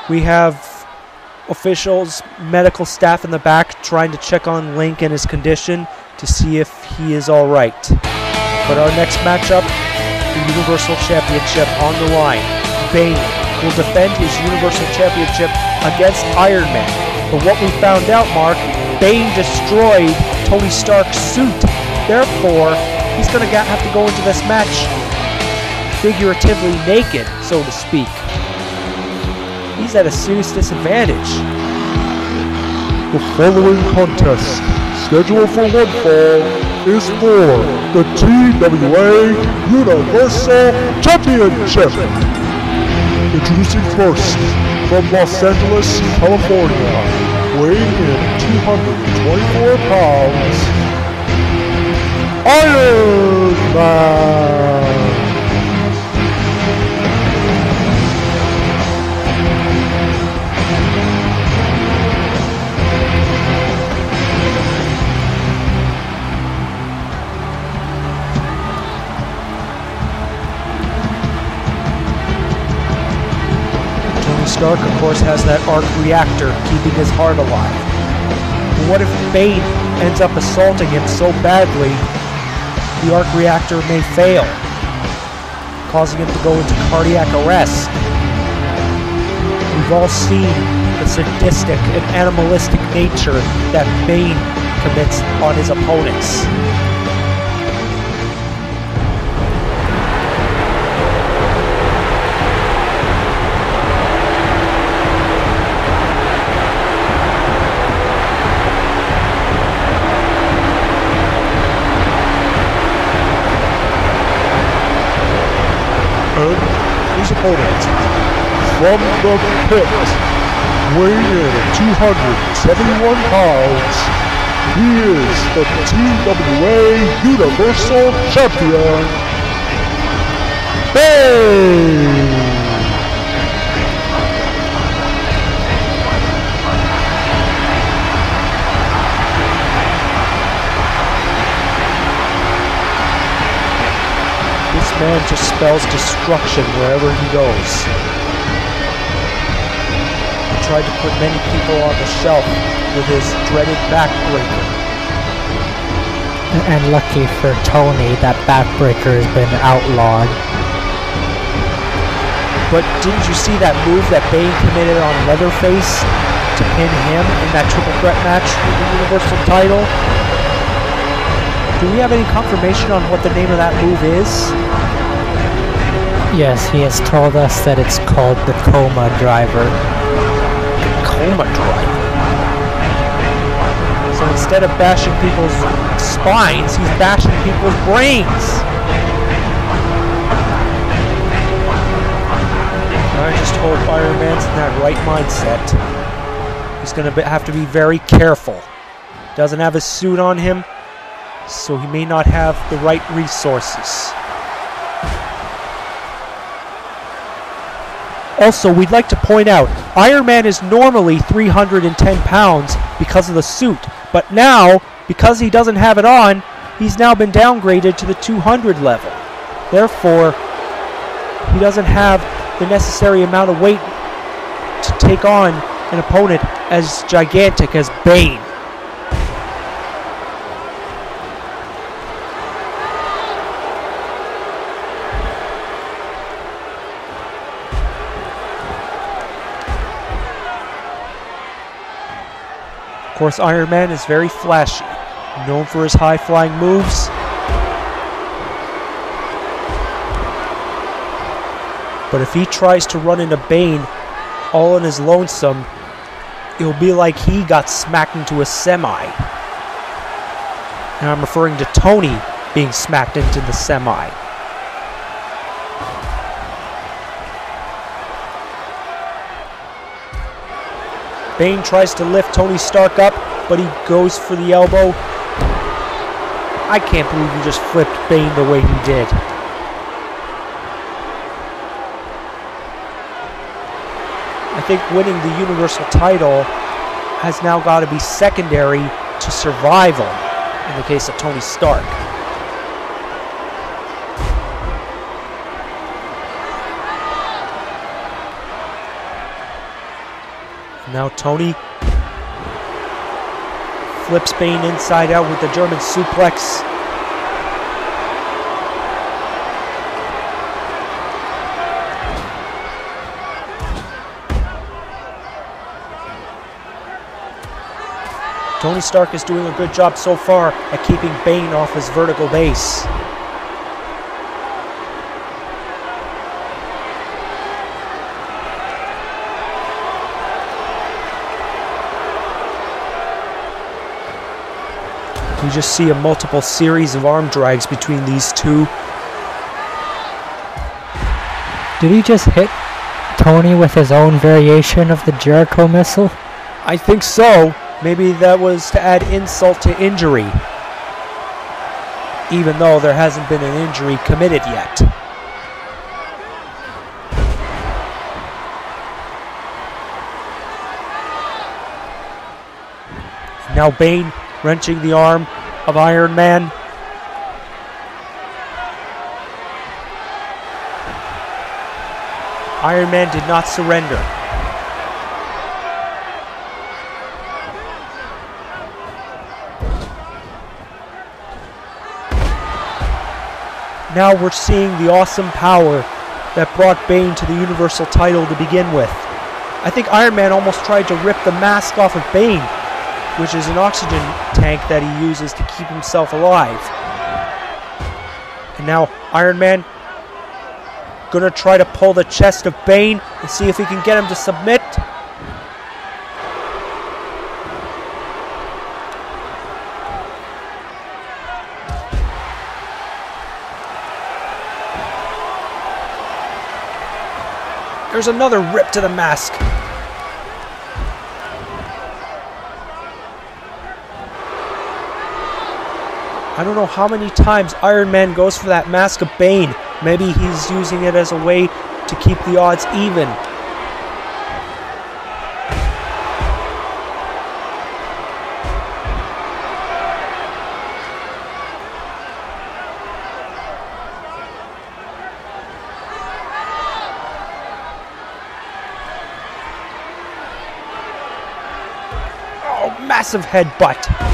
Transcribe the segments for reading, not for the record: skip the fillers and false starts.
We have officials, medical staff in the back trying to check on Link and his condition to see if he is all right. But our next matchup, the Universal Championship on the line. Bane will defend his Universal Championship against Ironman. But what we found out, Mark, Bane destroyed Tony Stark's suit. Therefore, he's going to have to go into this match figuratively naked, so to speak. He's at a serious disadvantage. The following contest, scheduled for one fall, is for the TWA Universal Championship. Introducing first, from Los Angeles, California, weighing in 224 pounds, Ironman! Stark, of course, has that arc reactor keeping his heart alive. But what if Bane ends up assaulting him so badly, the arc reactor may fail, causing him to go into cardiac arrest? We've all seen the sadistic and animalistic nature that Bane commits on his opponents. His opponent, from the pit, weighing in at 271 pounds, he is the TWA Universal Champion, Bane! This man just spells destruction wherever he goes. He tried to put many people on the shelf with his dreaded backbreaker. And lucky for Tony, that backbreaker has been outlawed. But didn't you see that move that Bane committed on Leatherface to pin him in that triple threat match for the Universal title? Do we have any confirmation on what the name of that move is? Yes, he has told us that it's called the Coma Driver. The Coma Driver? So instead of bashing people's spines, he's bashing people's brains. I just hope Iron Man's in that right mindset. He's going to have to be very careful. Doesn't have his suit on him, so he may not have the right resources. Also, we'd like to point out, Iron Man is normally 310 pounds because of the suit, but now, because he doesn't have it on, he's now been downgraded to the 200 level. Therefore, he doesn't have the necessary amount of weight to take on an opponent as gigantic as Bane. Of course, Iron Man is very flashy, known for his high-flying moves. But if he tries to run into Bane all on his lonesome, it'll be like he got smacked into a semi. And I'm referring to Tony being smacked into the semi. Bane tries to lift Tony Stark up, but he goes for the elbow. I can't believe he just flipped Bane the way he did. I think winning the Universal title has now got to be secondary to survival in the case of Tony Stark. Now Tony flips Bane inside out with the German suplex. Tony Stark is doing a good job so far at keeping Bane off his vertical base. You just see a multiple series of arm drags between these two. Did he just hit Tony with his own variation of the Jericho missile? I think so. Maybe that was to add insult to injury, even though there hasn't been an injury committed yet. Now Bane wrenching the arm of Iron Man. Iron Man did not surrender. Now we're seeing the awesome power that brought Bane to the Universal title to begin with. I think Iron Man almost tried to rip the mask off of Bane, which is an oxygen tank that he uses to keep himself alive. And now Iron Man gonna try to pull the chest of Bane and see if he can get him to submit. There's another rip to the mask. I don't know how many times Iron Man goes for that mask of Bane. Maybe he's using it as a way to keep the odds even. Oh, massive headbutt.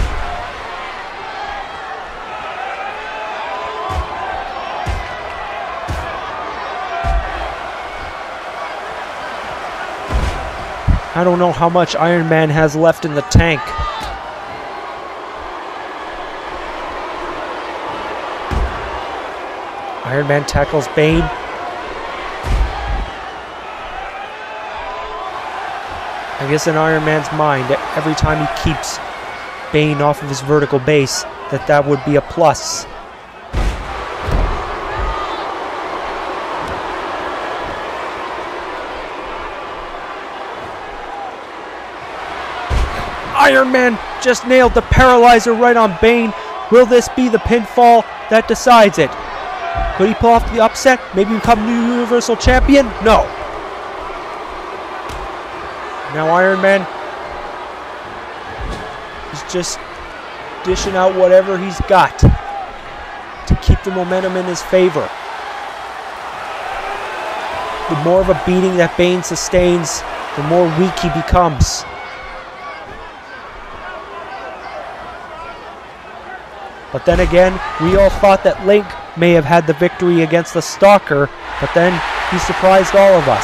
I don't know how much Iron Man has left in the tank. Iron Man tackles Bane. I guess in Iron Man's mind, every time he keeps Bane off of his vertical base, that would be a plus. Iron Man just nailed the paralyzer right on Bane. Will this be the pinfall that decides it? Could he pull off the upset? Maybe become new Universal Champion? No. Now Iron Man is just dishing out whatever he's got to keep the momentum in his favor. The more of a beating that Bane sustains, the more weak he becomes. But then again, we all thought that Link may have had the victory against the Stalker, but then he surprised all of us.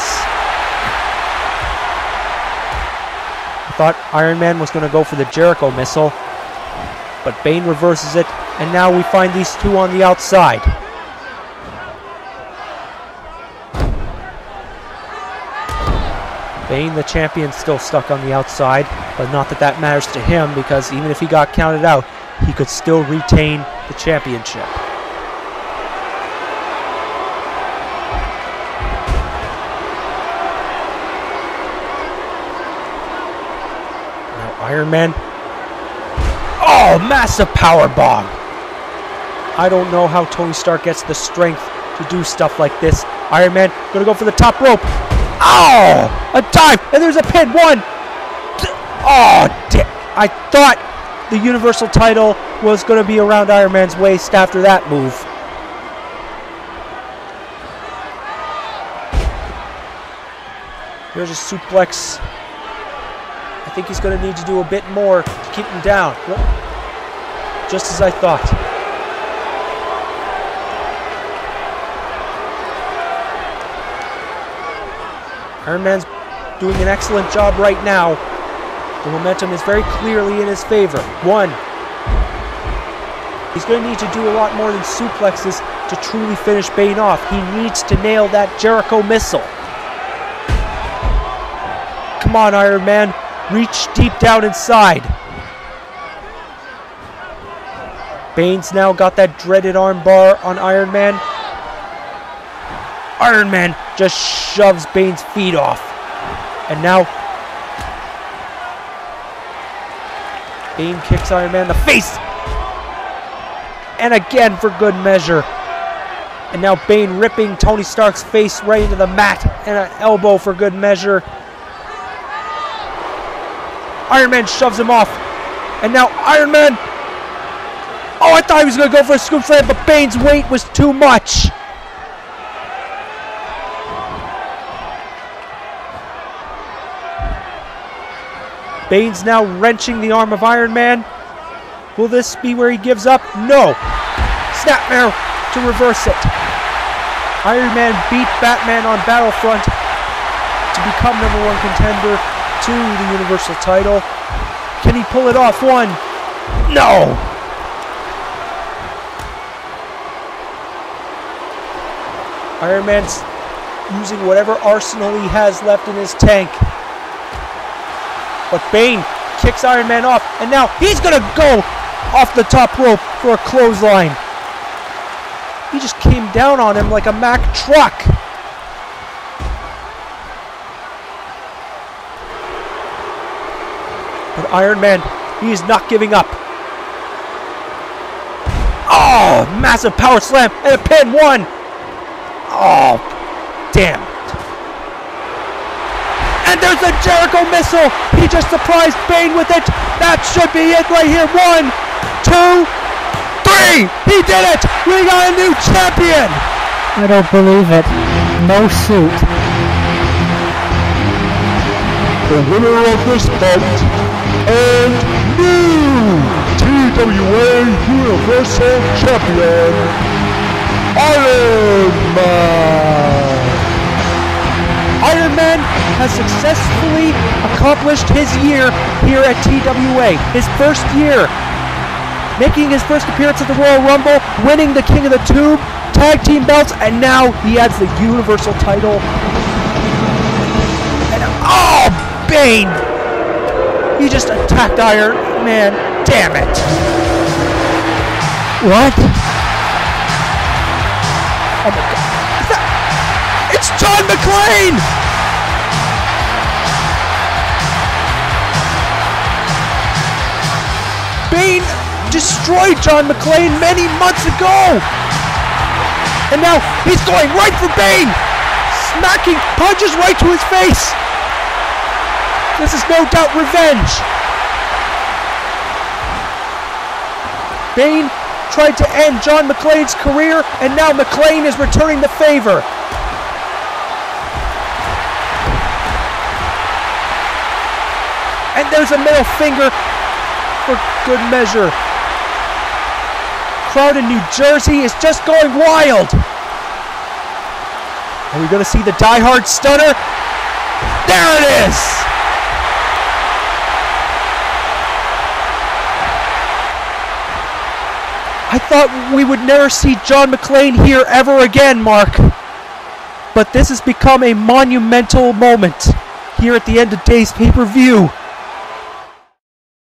I thought Iron Man was going to go for the Jericho missile, but Bane reverses it, and now we find these two on the outside. Bane, the champion, still stuck on the outside, but not that that matters to him, because even if he got counted out, he could still retain the championship. Now Iron Man. Oh, massive power bomb! I don't know how Tony Stark gets the strength to do stuff like this. Iron Man gonna go for the top rope. Oh! A dive! And there's a pin! One! Oh, I thought the Universal title was going to be around Iron Man's waist after that move. Here's a suplex I think he's going to need to do a bit more to keep him down. Just as I thought. Ironman's doing an excellent job right now. The momentum is very clearly in his favor. 1. He's going to need to do a lot more than suplexes to truly finish Bane off. He needs to nail that Jericho missile. Come on, Iron Man. Reach deep down inside. Bane's now got that dreaded arm bar on Iron Man. Iron Man just shoves Bane's feet off. And now Bane kicks Iron Man in the face. And again for good measure. And now Bane ripping Tony Stark's face right into the mat. And an elbow for good measure. Iron Man shoves him off. And now Iron Man... Oh, I thought he was going to go for a scoop slam, but Bane's weight was too much. Bane's now wrenching the arm of Iron Man. Will this be where he gives up? No. Snapmare to reverse it. Iron Man beat Batman on Battlefront to become #1 contender to the Universal title. Can he pull it off? 1. No. Iron Man's using whatever arsenal he has left in his tank. But Bane kicks Iron Man off, and now he's going to go off the top rope for a clothesline. He just came down on him like a Mack truck. But Iron Man, he is not giving up. Oh, massive power slam and a pin. 1. Oh, damn. And there's the Jericho missile. He just surprised Bane with it. That should be it right here. 1, 2, 3. He did it. We got a new champion. I don't believe it. No suit. The winner of this bout and new TWA Universal Champion, Iron Man. Iron Man has successfully accomplished his year here at TWA. His first year, making his first appearance at the Royal Rumble, winning the King of the Tube, tag team belts, and now he adds the Universal title. And oh, Bane! He just attacked Iron Man. Damn it! What? Oh my God! It's John McClane! Bane destroyed John McClane many months ago! And now he's going right for Bane! Smacking punches right to his face! This is no doubt revenge! Bane tried to end John McClane's career, and now McClane is returning the favor. And there's a middle finger for good measure. Crowd in New Jersey is just going wild. Are we going to see the Die Hard stunner? There it is! I thought we would never see John McClane here ever again, Mark. But this has become a monumental moment here at the end of Day's pay-per-view.